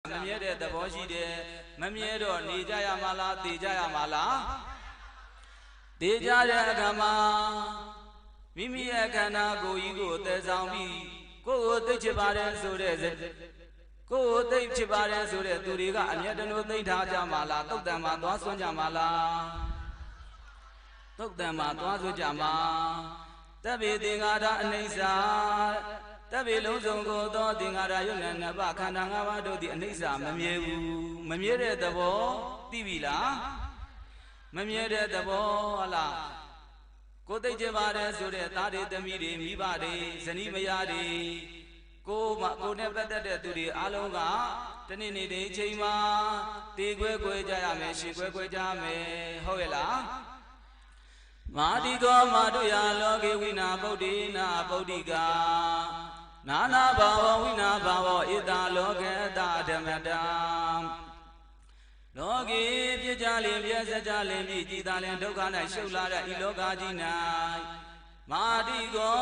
မမြဲတဲ့သဘောရှိတယ်မမြဲတော့နေကြရမှာလားသိကြရမှာလားသိကြတဲ့အခါမှာမိမိရဲ့ခန္ဓာကိုယ်ကြီးကိုသယ်ဆောင်ပြီးကိုယ်ကိုသိချစ်ပါတယ်ဆိုတဲ့ကိုယ်ကိုသိချစ်ပါတယ်ဆိုတဲ့သူတွေကအမျက်တနိုးသိထားကြမှာလားတုတ်တံမှာသွားဆွမ်းကြမှာလားတုတ်တံမှာသွားဆွမ်းကြမှာတပ်ပေသင်္ဃာရအနိစ္စတပ်ပေလုံးစုံကိုသောသင်္ဃာရယုတ်နဲ့နှစ်ပါးခန္ဓာ၅ပါးတို့သည်အနိစ္စမမြဲဘူးမမြဲတဲ့သဘောသိပြီလားမမြဲတဲ့သဘောဟုတ်လားကိုသိချင်ပါတယ်ဆိုတဲ့သားတွေသမီးတွေမိဘတွေဇနီးမယားတွေကိုနဲ့ပတ်သက်တဲ့သူတွေအားလုံးကတနေ့နေ့ဒီအချိန်မှာတေခွဲခွဲကြရမယ်ရှင်ခွဲခွဲကြမယ်ဟုတ်ရဲ့လားမာတိကောမာတုယလောကေဝိနာဗုဒ္ဓိနာဗုဒ္ဓိကာနာနာဘာဝဝိနာဘာဝဣတာလောကေတဓမ္မတာလောကေပြကြလင်ပြစကြလင်ပြကြည်သာလင်ဒုက္ခ၌ရှုပ်လာတဲ့ဤလောကကြီး၌မာတိကော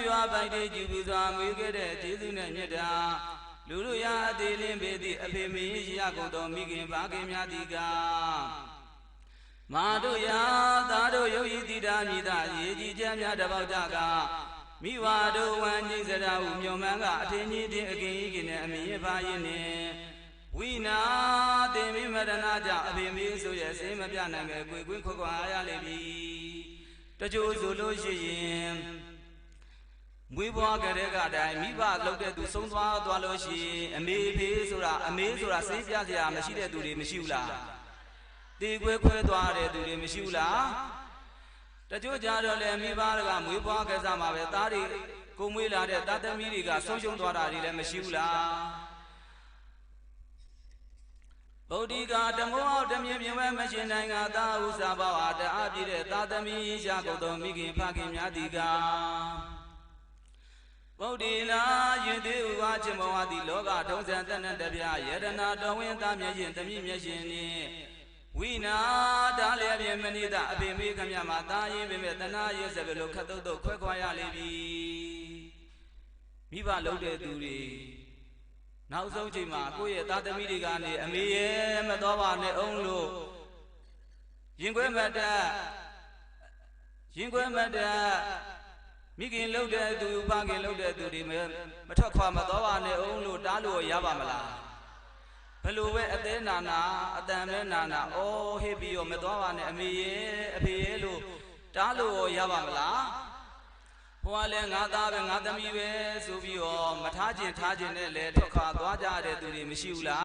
ရွာပိုက်တဲ့ကြည်ပူစွာမွေးခဲ့တဲ့ကျေးဇူးနဲ့မြတ်တာလူလူရအသေးလင်းပေသည့်အဖေမေရကုန်သောမိခင်ဘာခင်များသည်ကမာတို့ရာသာတို့ယုတ်ဤတိတာမြည်သာရေကြီးကျမ်းများတပေါက်ကြကမိဘတို့ဝမ်းကြီးစရာဟုမြော်မှန်းကအထင်ကြီးတင်အကင်ကြီးကနဲ့အမြင်ပါရင်နဲ့ဝိနာတင်မိမရဏကြအဖေမေဆိုရဲ့စိမပြနိုင်ပဲကိုယ်ကွင်းခွခွာရလိမ့်မည်တချို့ဆိုလို့ရှိရင်မွေးဖွားကြတဲ့ကတိုင်းမိဘလှုပ်တဲ့သူဆုံးသွားလို့ရှိရင်အမေဖေးဆိုတာစိတ်ပြစရာမရှိတဲ့သူတွေမရှိဘူးလားတေခွဲခွဲသွားတဲ့သူတွေမရှိဘူးလားတချို့ကြတော့လေမိဘကမွေးဖွားကြစားမှာပဲသားတွေကိုမွေးလာတဲ့သားသမီးတွေကဆုံးရှုံးသွားတာတွေလည်းမရှိဘူးလားဗုဒ္ဓိကဓမ္မောဓမြင်မြင်ဝဲမရှင်နိုင်ကသာဥစ္စာဘောဟာတအားပြည့်တဲ့သာသမီရှာကုန်သောမိခင်ဖခင်များသည်ကဗုဒ္ဓိနာယင်သေးဥပါချမောဟသည်လောကထုံးစံတဏ္ဍတပြယရဏတော်ဝင်သားမျက်ရှင်သမီးမျက်ရှင်နှင့်ဝိနာဒါလည်းပြင်မနိဒအဖေမေခမမှာသာရင်ပင်မဲ့တဏှာရဲစပဲလို့ခတ်တုတ်တုတ်ခွဲခွာရလိမ့်ပြီမိဘလုံးတဲ့သူတွေနောက်ဆုံးချိန်မှာကိုယ့်ရဲ့သားသမီးတွေကနေအမေရဲ့မတော်ပါနဲ့အောင်လို့ရင်ခွဲမတ်မိခင်လှုပ်တဲ့သူဖခင်လှုပ်တဲ့သူတွေမထွက်ခွာမတော်ပါနဲ့အောင်လို့တားလို့ရပါမလားဘယ်လိုပဲအသေးနာနာအတန်ပဲနာနာဩဟေ့ပြီးရောမတော်ပါနဲ့အမေရဲ့အဖေရဲ့လို့တားလို့ရပါမလားဘွားလဲငါသားပဲငါသမီးပဲဆိုပြီးတော့မထားခြင်းနဲ့လဲထွက်ခွာသွားကြတဲ့သူတွေမရှိဘူးလား